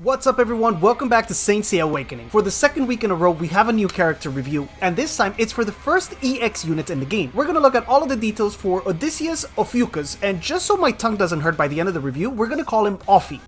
What's up everyone, welcome back to Saint Seiya Awakening. For the second week in a row, we have a new character review, and this time it's for the first EX unit in the game. We're gonna look at all of the details for ODYSSEUS OPHIUCHUS, and just so my tongue doesn't hurt by the end of the review, we're gonna call him Offie.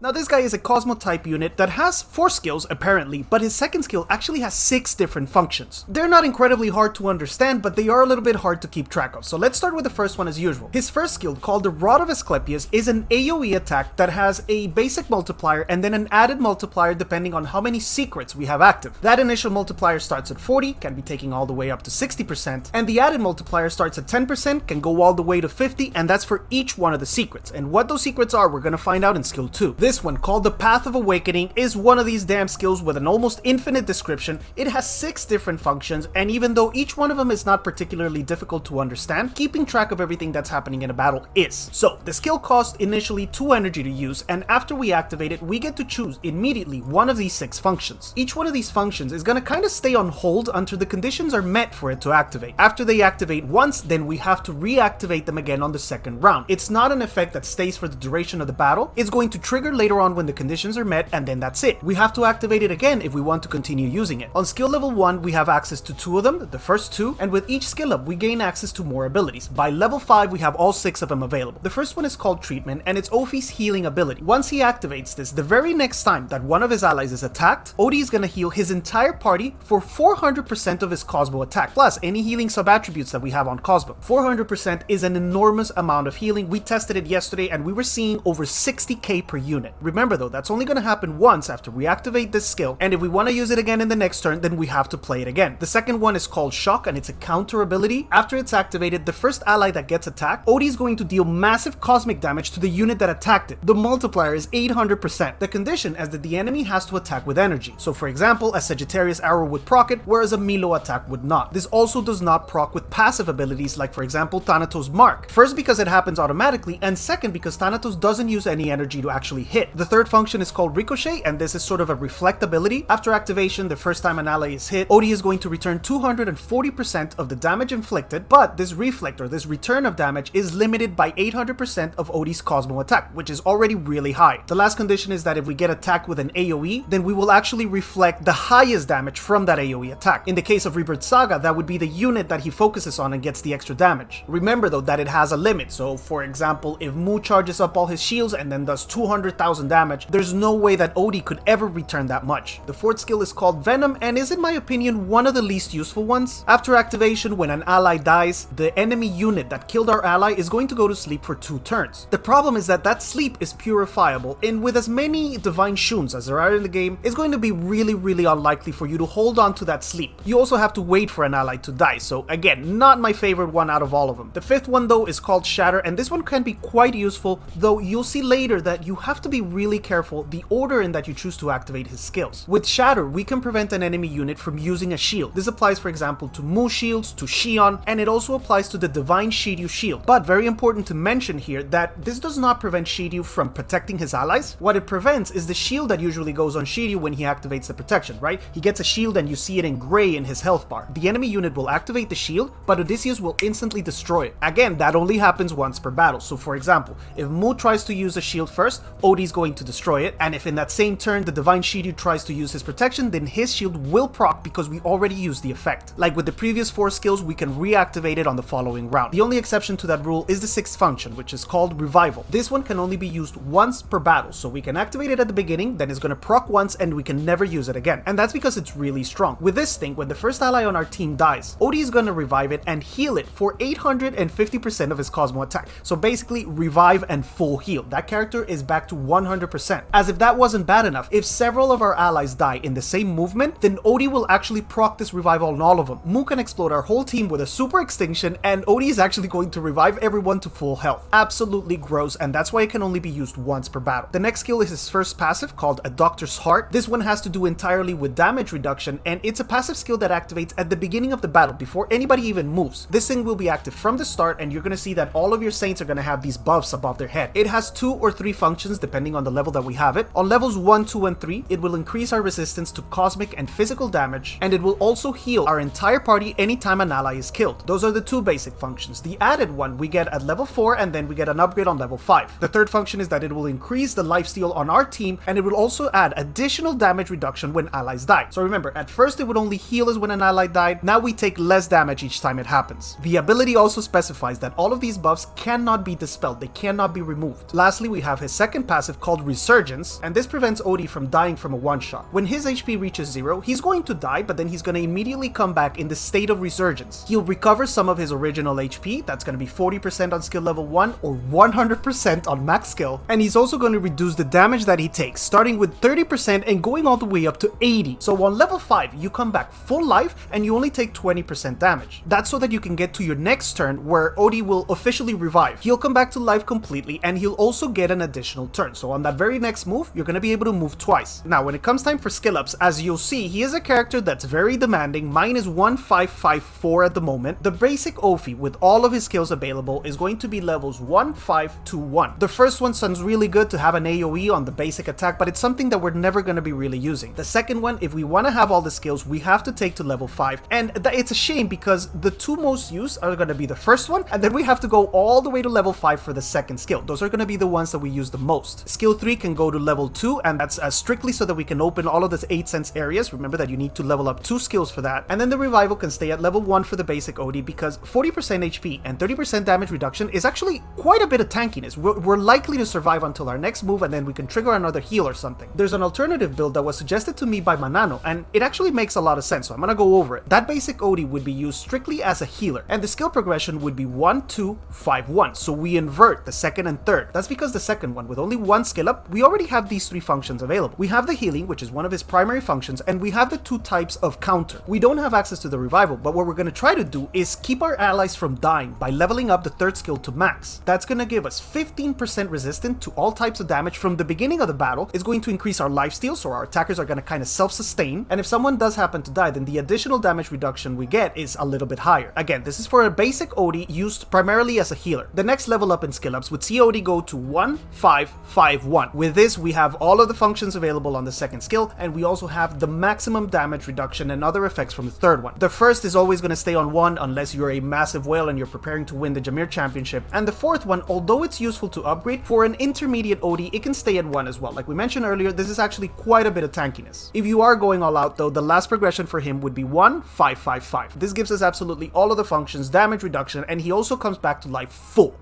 Now this guy is a Cosmo type unit that has 4 skills apparently, but his second skill actually has 6 different functions. They're not incredibly hard to understand, but they are a little bit hard to keep track of. So let's start with the first one as usual. His first skill, called the Rod of Esclepius, is an AoE attack that has a basic multiplier and then an added multiplier depending on how many secrets we have active. That initial multiplier starts at 40, can be taking all the way up to 60%, and the added multiplier starts at 10%, can go all the way to 50, and that's for each one of the secrets. And what those secrets are, we're gonna find out in skill 2. This one, called the Path of Awakening, is one of these damn skills with an almost infinite description. It has 6 different functions, and even though each one of them is not particularly difficult to understand, keeping track of everything that's happening in a battle is. So, the skill costs initially 2 energy to use, and after we activate it, we get to choose immediately one of these 6 functions. Each one of these functions is gonna kinda stay on hold until the conditions are met for it to activate. After they activate once, then we have to reactivate them again on the second round. It's not an effect that stays for the duration of the battle. It's going to trigger later on when the conditions are met, and then that's it. We have to activate it again if we want to continue using it. On skill level 1, we have access to 2 of them, the first 2, and with each skill up, we gain access to more abilities. By level 5, we have all 6 of them available. The first one is called Treatment, and it's Ophie's healing ability. Once he activates this, the very next time that one of his allies is attacked, Odie is gonna heal his entire party for 400% of his Cosmo attack, plus any healing sub-attributes that we have on Cosmo. 400% is an enormous amount of healing. We tested it yesterday, and we were seeing over 60k per unit. Remember though, that's only going to happen once after we activate this skill, and if we want to use it again in the next turn, then we have to play it again. The second one is called Shock, and it's a counter ability. After it's activated, the first ally that gets attacked, Odie is going to deal massive cosmic damage to the unit that attacked it. The multiplier is 800%. The condition is that the enemy has to attack with energy. So for example, a Sagittarius arrow would proc it, whereas a Milo attack would not. This also does not proc with passive abilities like for example Thanatos Mark. First because it happens automatically, and second because Thanatos doesn't use any energy to actually hit. The third function is called Ricochet, and this is sort of a reflect ability. After activation, the first time an ally is hit, Odie is going to return 240% of the damage inflicted, but this reflect, or this return of damage, is limited by 800% of Odie's Cosmo attack, which is already really high. The last condition is that if we get attacked with an AoE, then we will actually reflect the highest damage from that AoE attack. In the case of Rebirth Saga, that would be the unit that he focuses on and gets the extra damage. Remember though that it has a limit, so for example, if Mu charges up all his shields and then does 200,000 damage, there's no way that Odie could ever return that much. The fourth skill is called Venom, and is in my opinion one of the least useful ones. After activation, when an ally dies, the enemy unit that killed our ally is going to go to sleep for 2 turns. The problem is that that sleep is purifiable, and with as many divine shuns as there are in the game, it's going to be really unlikely for you to hold on to that sleep. You also have to wait for an ally to die, so again, not my favorite one out of all of them. The fifth one though is called Shatter, and this one can be quite useful, though you'll see later that you have to be really careful the order in that you choose to activate his skills. With Shatter, we can prevent an enemy unit from using a shield. This applies for example to Mu shields, to Shion, and it also applies to the Divine Shiryu shield. But very important to mention here that this does not prevent Shiryu from protecting his allies. What it prevents is the shield that usually goes on Shiryu when he activates the protection, right? He gets a shield and you see it in gray in his health bar. The enemy unit will activate the shield, but Odysseus will instantly destroy it. Again, that only happens once per battle. So for example, if Mu tries to use a shield first, Odie's going to destroy it, and if in that same turn the Divine Shiryu tries to use his protection, then his shield will proc because we already used the effect. Like with the previous 4 skills, we can reactivate it on the following round. The only exception to that rule is the 6th function, which is called Revival. This one can only be used once per battle, so we can activate it at the beginning, then it's gonna proc once, and we can never use it again. And that's because it's really strong. With this thing, when the first ally on our team dies, Odie is gonna revive it and heal it for 850% of his Cosmo attack. So basically, revive and full heal. That character is back to 100%. As if that wasn't bad enough, if several of our allies die in the same movement, then Odie will actually proc this revival on all of them. Mu can explode our whole team with a super extinction, and Odie is actually going to revive everyone to full health. Absolutely gross, and that's why it can only be used once per battle. The next skill is his first passive, called A Doctor's Heart. This one has to do entirely with damage reduction, and it's a passive skill that activates at the beginning of the battle before anybody even moves. This thing will be active from the start, and you're going to see that all of your saints are going to have these buffs above their head. It has 2 or 3 functions depending depending on the level that we have it. On levels 1, 2, and 3, it will increase our resistance to cosmic and physical damage, and it will also heal our entire party anytime an ally is killed. Those are the two basic functions. The added one we get at level 4, and then we get an upgrade on level 5. The third function is that it will increase the lifesteal on our team, and it will also add additional damage reduction when allies die. So remember, at first it would only heal us when an ally died, now we take less damage each time it happens. The ability also specifies that all of these buffs cannot be dispelled, they cannot be removed. Lastly, we have his second passive called Resurgence, and this prevents Odie from dying from a one-shot. When his HP reaches 0, he's going to die, but then he's going to immediately come back in the state of Resurgence. He'll recover some of his original HP, that's going to be 40% on skill level 1 or 100% on max skill, and he's also going to reduce the damage that he takes, starting with 30% and going all the way up to 80. So on level 5, you come back full life and you only take 20% damage. That's so that you can get to your next turn where Odie will officially revive. He'll come back to life completely and he'll also get an additional turn. So on that very next move, you're going to be able to move twice. Now, when it comes time for skill ups, as you'll see, he is a character that's very demanding. Mine is 1554 at the moment. The basic Ophi with all of his skills available is going to be levels 1, 5, 2, 1. The first one sounds really good to have an AoE on the basic attack, but it's something that we're never going to be really using. The second one, if we want to have all the skills, we have to take to level 5, and it's a shame because the two most used are going to be the first one, and then we have to go all the way to level 5 for the second skill. Those are going to be the ones that we use the most. Skill 3 can go to level 2, and that's strictly so that we can open all of the 8 sense areas. Remember that you need to level up 2 skills for that. And then the revival can stay at level 1 for the basic OD because 40% HP and 30% damage reduction is actually quite a bit of tankiness. We're likely to survive until our next move, and then we can trigger another heal or something. There's an alternative build that was suggested to me by Manano, and it actually makes a lot of sense, so I'm gonna go over it. That basic OD would be used strictly as a healer, and the skill progression would be 1, 2, 5, 1. So we invert the second and third. That's because the second one, with only one skill up, we already have these 3 functions available. We have the healing, which is one of his primary functions, and we have the 2 types of counter. We don't have access to the revival, but what we're gonna try to do is keep our allies from dying by leveling up the third skill to max. That's gonna give us 15% resistant to all types of damage from the beginning of the battle. It's going to increase our lifesteal, so our attackers are gonna kind of self-sustain, and if someone does happen to die, then the additional damage reduction we get is a little bit higher. Again, this is for a basic OD used primarily as a healer. The next level up in skill ups would see OD go to 1, 5, 5, 1. With this, we have all of the functions available on the second skill, and we also have the maximum damage reduction and other effects from the third one. The first is always going to stay on 1 unless you're a massive whale and you're preparing to win the Jameer Championship, and the fourth one, although it's useful to upgrade, for an intermediate OD, it can stay at 1 as well. Like we mentioned earlier, this is actually quite a bit of tankiness. If you are going all out though, the last progression for him would be 1, 5, 5, 5. This gives us absolutely all of the functions, damage reduction, and he also comes back to life full.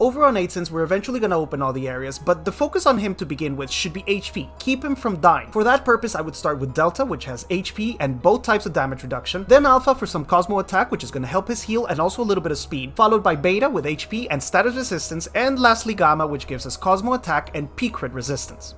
Over on 8 sense, we're eventually going to open all the areas, but the focus on him to begin with should be HP. Keep him from dying. For that purpose, I would start with Delta, which has HP and both types of damage reduction, then Alpha for some Cosmo attack, which is going to help his heal and also a little bit of speed, followed by Beta with HP and status resistance, and lastly Gamma, which gives us Cosmo attack and peak crit resistance.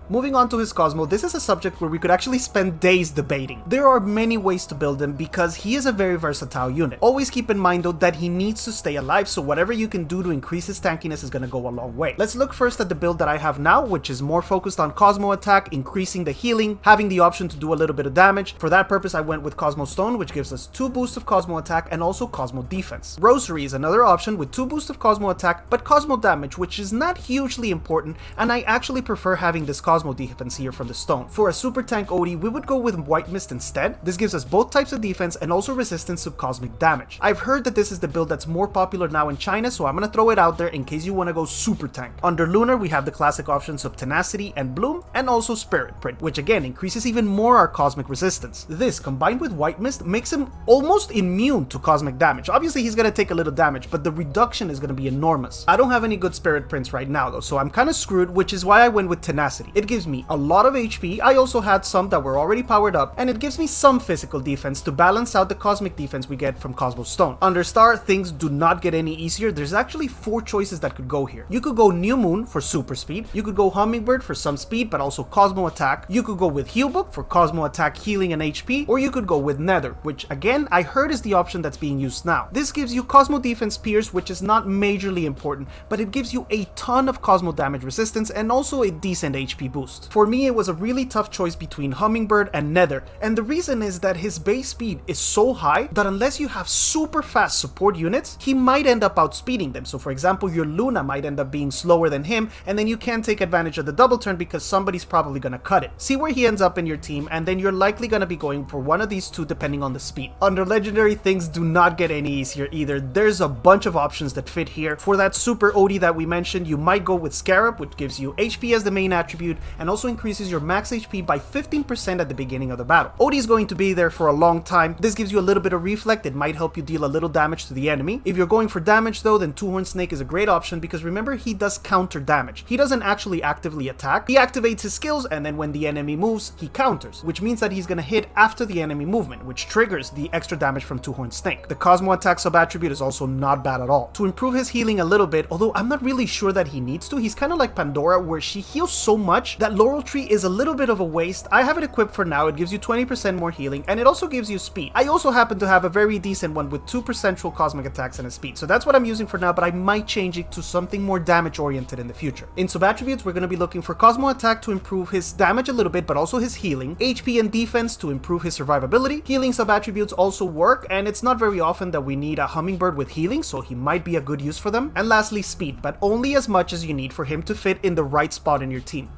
Moving on to his Cosmo, this is a subject where we could actually spend days debating. There are many ways to build him because he is a very versatile unit. Always keep in mind though that he needs to stay alive, so whatever you can do to increase his tankiness is going to go a long way. Let's look first at the build that I have now, which is more focused on Cosmo attack, increasing the healing, having the option to do a little bit of damage. For that purpose, I went with Cosmo Stone, which gives us 2 boosts of Cosmo attack and also Cosmo defense. Rosary is another option with 2 boosts of Cosmo attack, but Cosmo damage, which is not hugely important, and I actually prefer having this Cosmo defense here from the stone. For a super tank OD, we would go with White Mist instead. This gives us both types of defense and also resistance to cosmic damage. I've heard that this is the build that's more popular now in China, so I'm gonna throw it out there in case you want to go super tank. Under Lunar, we have the classic options of Tenacity and Bloom, and also Spirit Print, which again increases even more our cosmic resistance. This, combined with White Mist, makes him almost immune to cosmic damage. Obviously, he's gonna take a little damage, but the reduction is gonna be enormous. I don't have any good Spirit Prints right now though, so I'm kind of screwed, which is why I went with Tenacity. It gives me a lot of HP, I also had some that were already powered up, and it gives me some physical defense to balance out the cosmic defense we get from Cosmo Stone. Under Star, things do not get any easier. There's actually 4 choices that could go here. You could go New Moon for super speed, you could go Hummingbird for some speed but also Cosmo attack, you could go with Heal Book for Cosmo attack, healing, and HP, or you could go with Nether, which again I heard is the option that's being used now. This gives you Cosmo defense Pierce, which is not majorly important, but it gives you a ton of Cosmo damage resistance and also a decent HP boost. For me, it was a really tough choice between Hummingbird and Nether, and the reason is that his base speed is so high that unless you have super fast support units, he might end up outspeeding them. So for example, your Luna might end up being slower than him, and then you can't take advantage of the double turn because somebody's probably gonna cut it. See where he ends up in your team, and then you're likely gonna be going for one of these two depending on the speed. Under Legendary, things do not get any easier either. There's a bunch of options that fit here. For that super OD that we mentioned, you might go with Scarab, which gives you HP as the main attribute and also increases your max HP by 15% at the beginning of the battle. OD is going to be there for a long time. This gives you a little bit of reflect. It might help you deal a little damage to the enemy. If you're going for damage though, then Two-Horned Snake is a great option because remember, he does counter damage. He doesn't actually actively attack. He activates his skills, and then when the enemy moves, he counters, which means that he's gonna hit after the enemy movement, which triggers the extra damage from Two-Horned Snake. The Cosmo attack sub-attribute is also not bad at all. To improve his healing a little bit, although I'm not really sure that he needs to, he's kind of like Pandora where she heals so much that Laurel Tree is a little bit of a waste. I have it equipped for now. It gives you 20% more healing, and it also gives you speed. I also happen to have a very decent one with 2% cosmic attacks and a speed, so that's what I'm using for now, but I might change it to something more damage oriented in the future. In sub-attributes, we're going to be looking for Cosmo attack to improve his damage a little bit, but also his healing, HP and defense to improve his survivability. Healing sub-attributes also work, and it's not very often that we need a Hummingbird with healing, so he might be a good use for them. And lastly, speed, but only as much as you need for him to fit in the right spot in your team.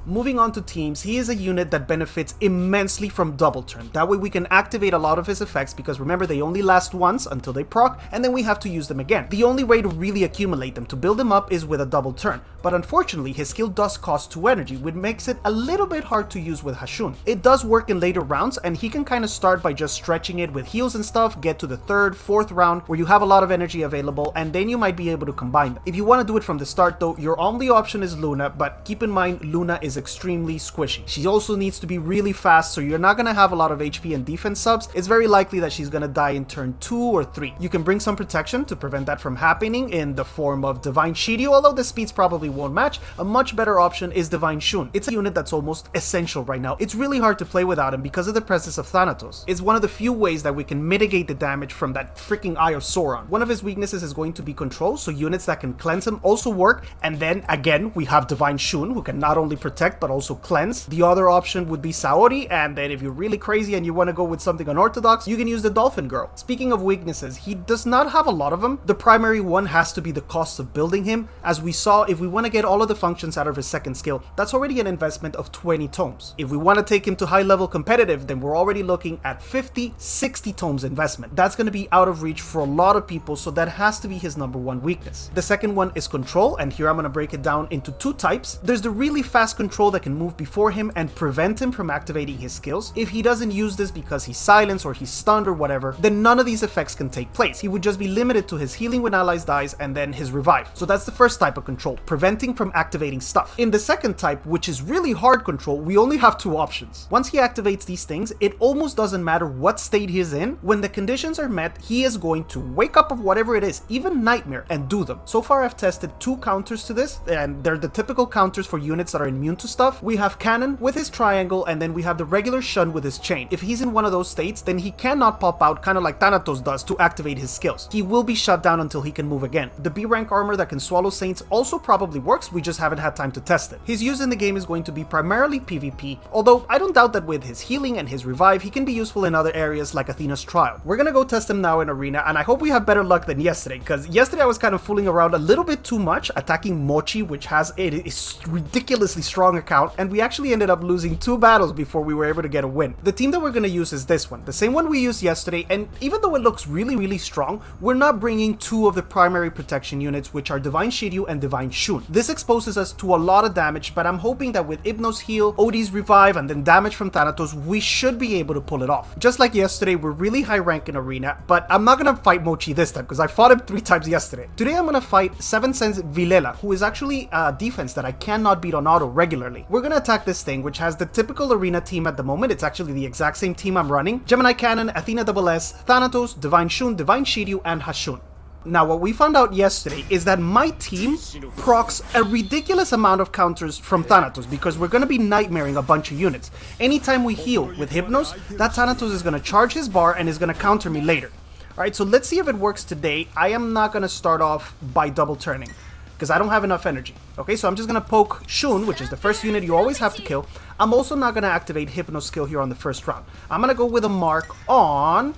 Moving on to teams, he is a unit that benefits immensely from double turn. That way we can activate a lot of his effects because remember, they only last once until they proc, and then we have to use them again. The only way to really accumulate them, to build them up, is with a double turn. But unfortunately, his skill does cost 2 energy, which makes it a little bit hard to use with Hashun. It does work in later rounds, and he can kind of start by just stretching it with heals and stuff, get to the 3rd, 4th round where you have a lot of energy available, and then you might be able to combine them. If you want to do it from the start though, your only option is Luna, but keep in mind Luna is extremely squishy. She also needs to be really fast, so you're not going to have a lot of HP and defense subs. It's very likely that she's going to die in turn 2 or 3. You can bring some protection to prevent that from happening in the form of Divine Shiryu, although the speeds probably won't match. A much better option is Divine Shun. It's a unit that's almost essential right now. It's really hard to play without him because of the presence of Thanatos. It's one of the few ways that we can mitigate the damage from that freaking Eye of Sauron. One of his weaknesses is going to be control, so units that can cleanse him also work, and then again we have Divine Shun, who can not only protect but also cleanse. The other option would be Saori, and then if you're really crazy and you want to go with something unorthodox, you can use the Dolphin Girl. Speaking of weaknesses, he does not have a lot of them. The primary one has to be the cost of building him. As we saw, if we want to get all of the functions out of his second skill, that's already an investment of 20 tomes. If we want to take him to high level competitive, then we're already looking at 50, 60 tomes investment. That's going to be out of reach for a lot of people, so that has to be his number one weakness. The second one is control, and here I'm going to break it down into 2 types. There's the really fast control that can move before him and prevent him from activating his skills. If he doesn't use this because he's silenced or he's stunned or whatever, then none of these effects can take place. He would just be limited to his healing when allies dies and then his revive. So that's the first type of control, preventing from activating stuff. In the second type, which is really hard control, we only have 2 options. Once he activates these things, it almost doesn't matter what state he's in. When the conditions are met, he is going to wake up of whatever it is, even Nightmare, and do them. So far I've tested 2 counters to this, and they're the typical counters for units that are immune to stuff. We have Cannon with his triangle, and then we have the regular Shun with his chain. If he's in one of those states, then he cannot pop out, kind of like Thanatos does, to activate his skills. He will be shut down until he can move again. The B rank armor that can swallow Saints also probably works, we just haven't had time to test it. His use in the game is going to be primarily PvP, although I don't doubt that with his healing and his revive, he can be useful in other areas like Athena's trial. We're gonna go test him now in Arena, and I hope we have better luck than yesterday, because yesterday I was kind of fooling around a little bit too much, attacking Mochi, which has a ridiculously strong account, and we actually ended up losing 2 battles before we were able to get a win. The team that we're going to use is this one, the same one we used yesterday, and even though it looks really strong, we're not bringing 2 of the primary protection units, which are Divine Shiryu and Divine Shun. This exposes us to a lot of damage, but I'm hoping that with Hypno's heal, Odie's revive, and then damage from Thanatos, we should be able to pull it off. Just like yesterday, we're really high rank in Arena, but I'm not going to fight Mochi this time, because I fought him 3 times yesterday. Today I'm going to fight 7 Sense Vilela, who is actually a defense that I cannot beat on auto regularly. We're going to attack this thing, which has the typical Arena team at the moment. It's actually the exact same team I'm running. Gemini Cannon, Athena SS, Thanatos, Divine Shun, Divine Shiryu, and Hashun. Now, what we found out yesterday is that my team procs a ridiculous amount of counters from Thanatos because we're going to be nightmaring a bunch of units. Anytime we heal with Hypnos, that Thanatos is going to charge his bar and is going to counter me later. Alright, so let's see if it works today. I am not going to start off by double turning. because I don't have enough energy. Okay, so I'm just gonna poke Shun, which is the first unit you always have to kill. I'm also not gonna activate Hypno's skill here on the first round. I'm gonna go with a mark on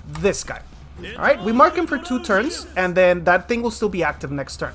this guy. Alright, we mark him for 2 turns, and then that thing will still be active next turn.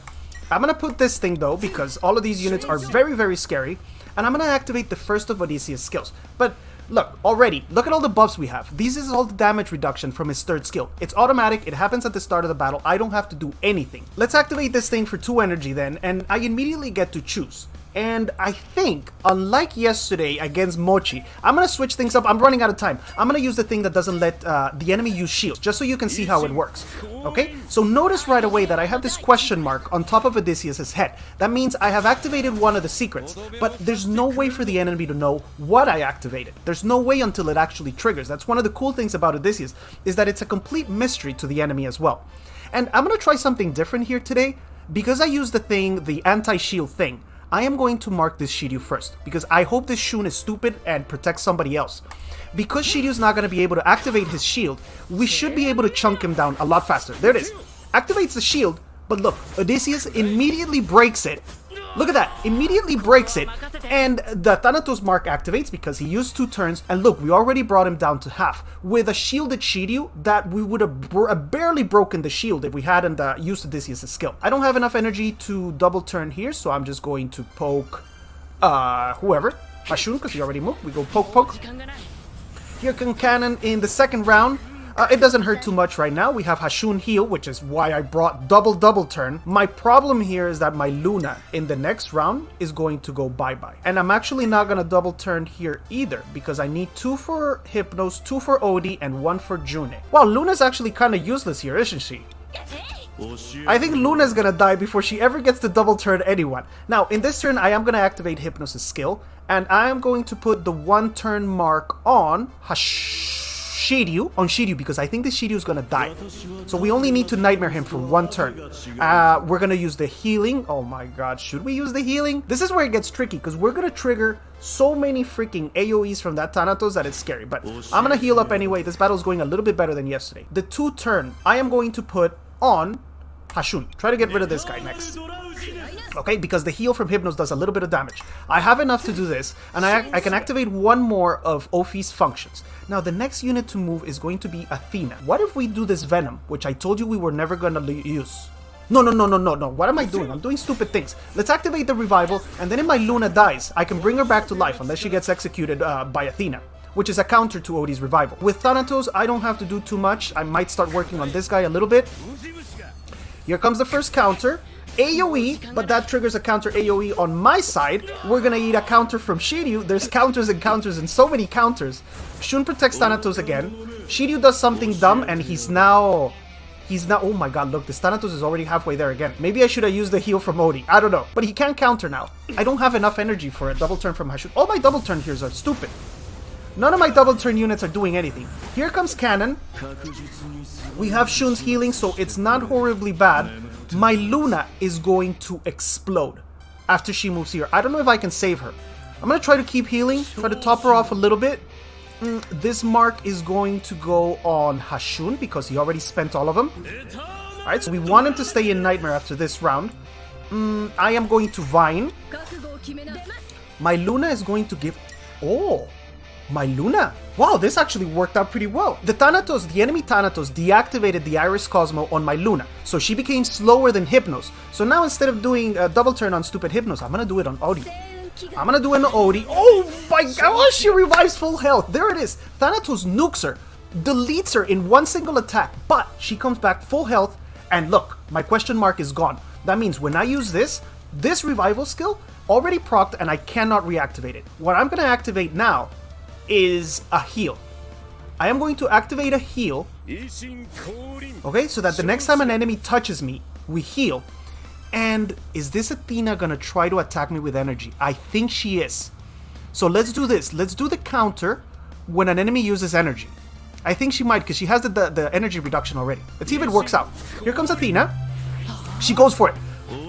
I'm gonna put this thing though, because all of these units are very, very scary, and I'm gonna activate the first of Odysseus' skills. But look, already, look at all the buffs we have. This is all the damage reduction from his 3rd skill. It's automatic, it happens at the start of the battle, I don't have to do anything. Let's activate this thing for 2 energy then, and I immediately get to choose. And I think, unlike yesterday against Mochi, I'm gonna switch things up. I'm running out of time. I'm gonna use the thing that doesn't let the enemy use shields, just so you can see how it works. Okay? So notice right away that I have this question mark on top of Odysseus' head. That means I have activated one of the secrets, but there's no way for the enemy to know what I activated. There's no way until it actually triggers. That's one of the cool things about Odysseus, is that it's a complete mystery to the enemy as well. And I'm gonna try something different here today. Because I use the thing, the anti-shield thing, I am going to mark this Shiryu first, because I hope this Shun is stupid and protects somebody else. Because Shiryu's not going to be able to activate his shield, we should be able to chunk him down a lot faster. There it is. Activates the shield, but look, Odysseus immediately breaks it. Look at that, immediately breaks it, and the Thanatos mark activates because he used 2 turns, and look, we already brought him down to half. With a shielded Shiryu, that we would have barely broken the shield if we hadn't used Odysseus' skill. I don't have enough energy to double turn here, so I'm just going to poke, whoever. Hashun, because he already moved. We go poke. Here can Cannon in the 2nd round. It doesn't hurt too much right now. We have Hashun heal, which is why I brought double turn. My problem here is that my Luna in the next round is going to go bye-bye. And I'm actually not going to double turn here either, because I need 2 for Hypnos, 2 for Odie, and 1 for June. Wow, Luna's actually kind of useless here, isn't she? I think Luna's gonna die before she ever gets to double turn anyone. Now, in this turn, I am gonna activate Hypnos' skill, and I am going to put the 1 turn mark on Shiryu, because I think the Shiryu is gonna die. So we only need to nightmare him for 1 turn. We're gonna use the healing. Oh my god, should we use the healing? This is where it gets tricky, because we're gonna trigger so many freaking AoEs from that Thanatos that it's scary. But I'm gonna heal up anyway. This battle is going a little bit better than yesterday. The 2 turn, I am going to put on Hashun. Try to get rid of this guy next. Okay, because the heal from Hypnos does a little bit of damage. I have enough to do this, and I can activate 1 more of Ophi's functions. Now, the next unit to move is going to be Athena. What if we do this Venom, which I told you we were never going to use? No. What am I doing? I'm doing stupid things. Let's activate the revival, and then if my Luna dies, I can bring her back to life unless she gets executed by Athena, which is a counter to Odie's revival. With Thanatos, I don't have to do too much. I might start working on this guy a little bit. Here comes the first counter. AoE, but that triggers a counter AoE on my side. We're gonna eat a counter from Shiryu. There's counters and so many counters. Shun protects Thanatos again. Shiryu does something dumb, and he's now... Oh my god, look, this Thanatos is already halfway there again. Maybe I should have used the heal from Odie. I don't know. But he can't counter now. I don't have enough energy for a double turn from Hashun. All my double turn heals are stupid. None of my double turn units are doing anything. Here comes Cannon. We have Shun's healing, so it's not horribly bad. My Luna is going to explode after she moves here. I don't know if I can save her. I'm going to try to keep healing, try to top her off a little bit. This mark is going to go on Hashun because he already spent all of them. Alright, so we want him to stay in Nightmare after this round. I am going to Vine. My Luna is going to give... Oh! My Luna. Wow, this actually worked out pretty well. The Thanatos, the enemy Thanatos, deactivated the Iris Cosmo on my Luna, so she became slower than Hypnos. So now instead of doing a double turn on stupid Hypnos, I'm gonna do it on Odie. I'm gonna do it on Odie. Oh my gosh, she revives full health. There it is. Thanatos nukes her, deletes her in 1 single attack, but she comes back full health, and look, my question mark is gone. That means when I use this revival skill already procced, and I cannot reactivate it. What I'm gonna activate now is a heal. I am going to activate a heal, okay, so that the next time an enemy touches me, we heal. And is this Athena gonna try to attack me with energy? I think she is. So let's do this. Let's do the counter when an enemy uses energy. I think she might, because she has the energy reduction already. Let's see if it works out. Here comes Athena. She goes for it.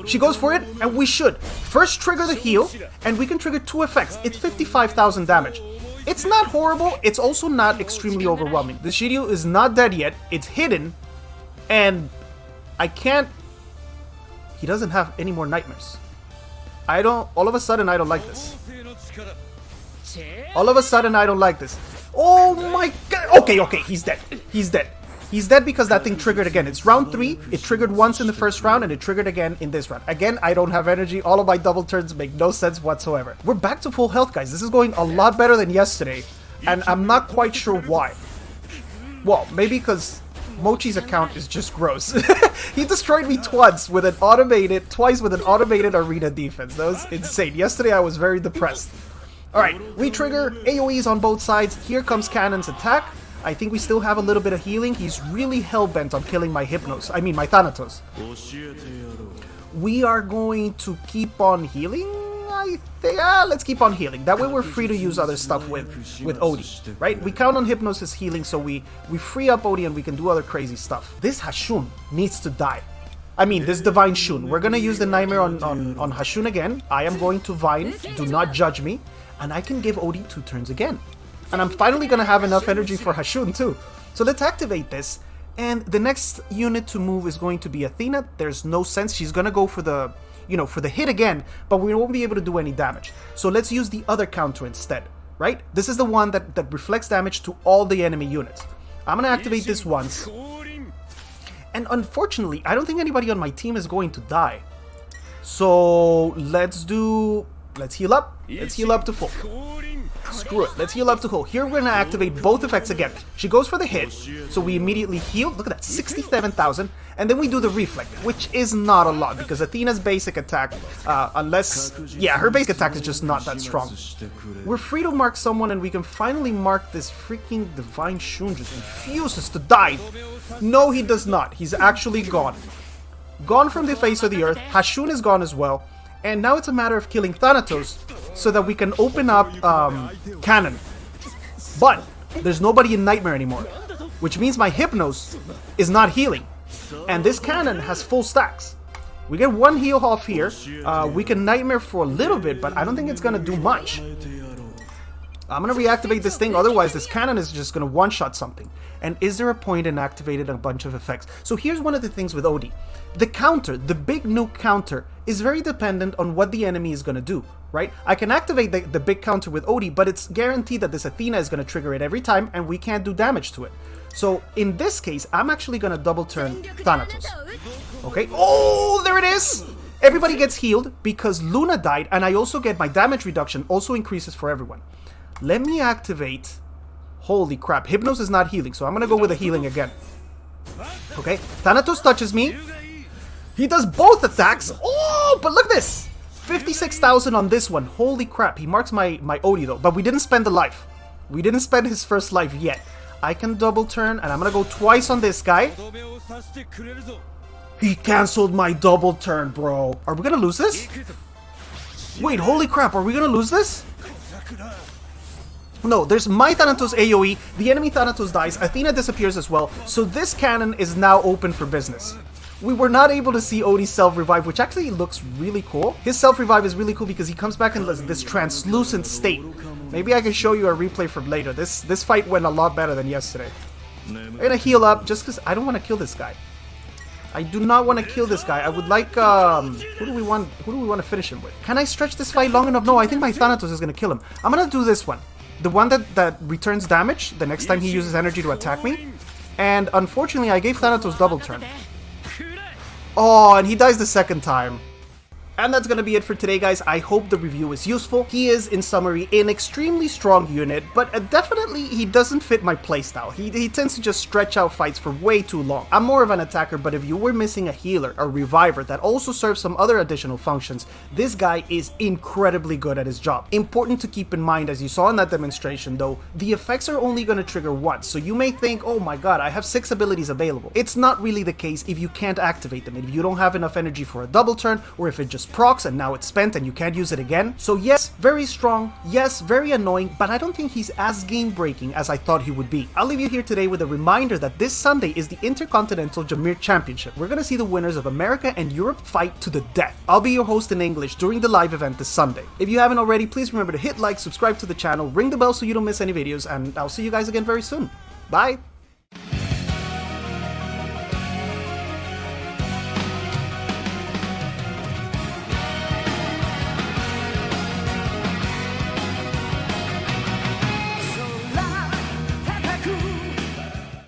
She goes for it, and we should first trigger the heal, and we can trigger 2 effects. It's 55,000 damage. It's not horrible, it's also not extremely overwhelming. The Shiryu is not dead yet, it's hidden, and I can't he doesn't have any more nightmares. All of a sudden I don't like this. All of a sudden I don't like this. Oh my god. Okay, he's dead. He's dead. He's dead because that thing triggered again. It's round 3. It triggered once in the first round and it triggered again in this round. Again, I don't have energy. All of my double turns make no sense whatsoever. We're back to full health, guys. This is going a lot better than yesterday. And I'm not quite sure why. Well, maybe because Mochi's account is just gross. He destroyed me twice with an automated arena defense. That was insane. Yesterday I was very depressed. Alright, we trigger AoEs on both sides. Here comes Cannon's attack. I think we still have a little bit of healing. He's really hell-bent on killing my Thanatos. We are going to keep on healing, I think. Let's keep on healing. That way we're free to use other stuff with Odie, right? We count on Hypnosis healing, so we free up Odie and we can do other crazy stuff. This Hashun needs to die. I mean, this Divine Shun. We're going to use the Nightmare on Hashun again. I am going to Vine. Do not judge me. And I can give Odie 2 turns again. And I'm finally going to have enough energy for Hashun too. So let's activate this. And the next unit to move is going to be Athena. There's no sense. She's going to go for the, for the hit again, but we won't be able to do any damage. So let's use the other counter instead, right? This is the one that reflects damage to all the enemy units. I'm going to activate this once. And unfortunately, I don't think anybody on my team is going to die. So let's heal up. Let's heal up to full. Screw it. Let's heal up to full. Here we're going to activate both effects again. She goes for the hit, so we immediately heal. Look at that, 67,000. And then we do the reflect, which is not a lot because Athena's basic attack, her basic attack is just not that strong. We're free to mark someone and we can finally mark this freaking Divine Shun just refuses to die. No, he does not. He's actually gone. Gone from the face of the earth. Hashun is gone as well. And now it's a matter of killing Thanatos so that we can open up Cannon. But there's nobody in Nightmare anymore, which means my Hypnos is not healing. And this Cannon has full stacks. We get 1 heal off here. We can Nightmare for a little bit, but I don't think it's going to do much. I'm going to reactivate this thing, otherwise this Cannon is just going to one-shot something. And is there a point in activating a bunch of effects? So here's one of the things with Odie. The counter, the big nuke counter, is very dependent on what the enemy is going to do, right? I can activate the big counter with Odie, but it's guaranteed that this Athena is going to trigger it every time, and we can't do damage to it. So in this case, I'm actually going to double turn Thanatos. Okay, oh, there it is! Everybody gets healed because Luna died, and I also get my damage reduction also increases for everyone. Let me activate... Holy crap, Hypnos is not healing, so I'm going to go with the healing again. Okay, Thanatos touches me. He does both attacks. Oh, but look at this. 56,000 on this one. Holy crap, he marks my Odie though, but we didn't spend the life. We didn't spend his first life yet. I can double turn, and I'm going to go twice on this guy. He cancelled my double turn, bro. Are we going to lose this? Wait, holy crap, are we going to lose this? No, there's my Thanatos AoE, the enemy Thanatos dies, Athena disappears as well, so this cannon is now open for business. We were not able to see Odie's self-revive, which actually looks really cool. His self-revive is really cool because he comes back in this translucent state. Maybe I can show you a replay from later. This fight went a lot better than yesterday. I'm gonna heal up just because I don't want to kill this guy. I do not want to kill this guy. I would like, who do we want to finish him with? Can I stretch this fight long enough? No, I think my Thanatos is gonna kill him. I'm gonna do this one. The one that returns damage the next time he uses energy to attack me. And unfortunately, I gave Thanatos double turn. Oh, and he dies the second time. And that's gonna be it for today, guys. I hope the review is useful. He is, in summary, an extremely strong unit, but definitely he doesn't fit my playstyle. He tends to just stretch out fights for way too long. I'm more of an attacker, but if you were missing a healer, a reviver that also serves some other additional functions, this guy is incredibly good at his job. Important to keep in mind, as you saw in that demonstration though, the effects are only gonna trigger once, so you may think, oh my god, I have 6 abilities available. It's not really the case if you can't activate them, if you don't have enough energy for a double turn, or if it just procs and now it's spent and you can't use it again. So yes, very strong, yes, very annoying, but I don't think he's as game-breaking as I thought he would be. I'll leave you here today with a reminder that this Sunday is the Intercontinental Jameer Championship. We're gonna see the winners of America and Europe fight to the death. I'll be your host in English during the live event this Sunday. If you haven't already, please remember to hit like, subscribe to the channel, ring the bell so you don't miss any videos, and I'll see you guys again very soon. Bye!